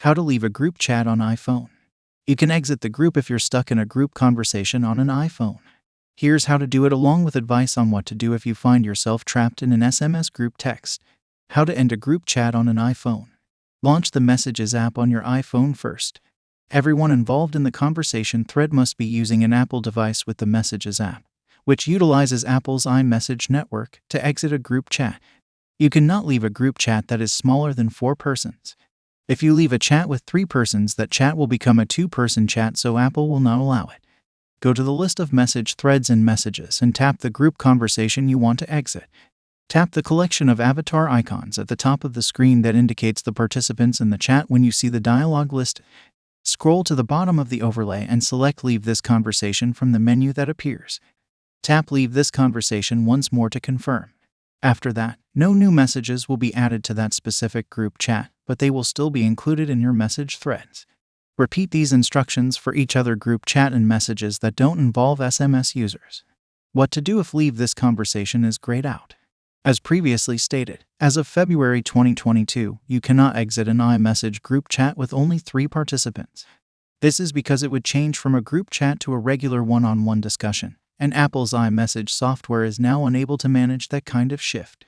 How to leave a group chat on iPhone. You can exit the group if you're stuck in a group conversation on an iPhone. Here's how to do it along with advice on what to do if you find yourself trapped in an SMS group text. How to end a group chat on an iPhone. Launch the Messages app on your iPhone first. Everyone involved in the conversation thread must be using an Apple device with the Messages app, which utilizes Apple's iMessage network to exit a group chat. You cannot leave a group chat that is smaller than 4 persons. If you leave a chat with 3 persons, that chat will become a 2-person chat, so Apple will not allow it. Go to the list of message threads and messages and tap the group conversation you want to exit. Tap the collection of avatar icons at the top of the screen that indicates the participants in the chat when you see the dialog list. Scroll to the bottom of the overlay and select Leave this conversation from the menu that appears. Tap Leave this conversation once more to confirm. After that, no new messages will be added to that specific group chat, but they will still be included in your message threads. Repeat these instructions for each other group chat and messages that don't involve SMS users. What to do if Leave this conversation is grayed out. As previously stated, as of February 2022, you cannot exit an iMessage group chat with only 3 participants. This is because it would change from a group chat to a regular one-on-one discussion, and Apple's iMessage software is now unable to manage that kind of shift.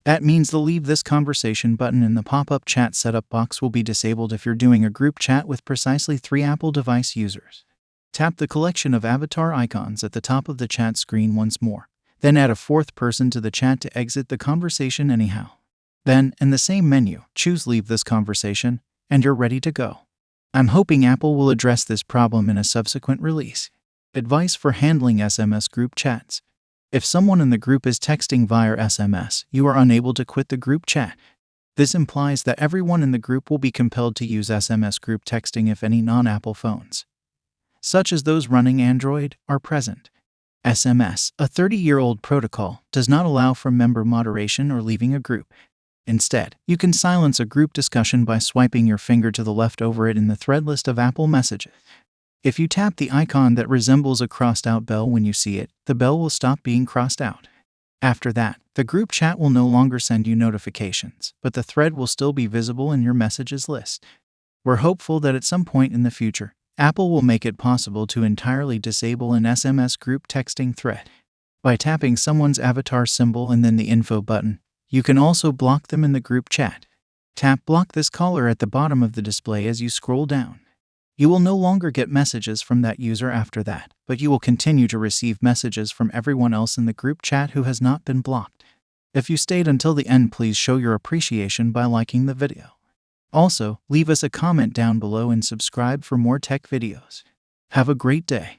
That means the Leave this conversation button in the pop-up chat setup box will be disabled if you're doing a group chat with precisely 3 Apple device users. Tap the collection of avatar icons at the top of the chat screen once more. Then add a 4th person to the chat to exit the conversation anyhow. Then, in the same menu, choose Leave this conversation, and you're ready to go. I'm hoping Apple will address this problem in a subsequent release. Advice for handling SMS group chats. If someone in the group is texting via SMS, you are unable to quit the group chat. This implies that everyone in the group will be compelled to use SMS group texting if any non-Apple phones, such as those running Android, are present. SMS, a 30-year-old protocol, does not allow for member moderation or leaving a group. Instead, you can silence a group discussion by swiping your finger to the left over it in the thread list of Apple Messages. If you tap the icon that resembles a crossed-out bell when you see it, the bell will stop being crossed out. After that, the group chat will no longer send you notifications, but the thread will still be visible in your messages list. We're hopeful that at some point in the future, Apple will make it possible to entirely disable an SMS group texting thread. By tapping someone's avatar symbol and then the info button, you can also block them in the group chat. Tap Block this caller at the bottom of the display as you scroll down. You will no longer get messages from that user after that, but you will continue to receive messages from everyone else in the group chat who has not been blocked. If you stayed until the end, please show your appreciation by liking the video. Also, leave us a comment down below and subscribe for more tech videos. Have a great day.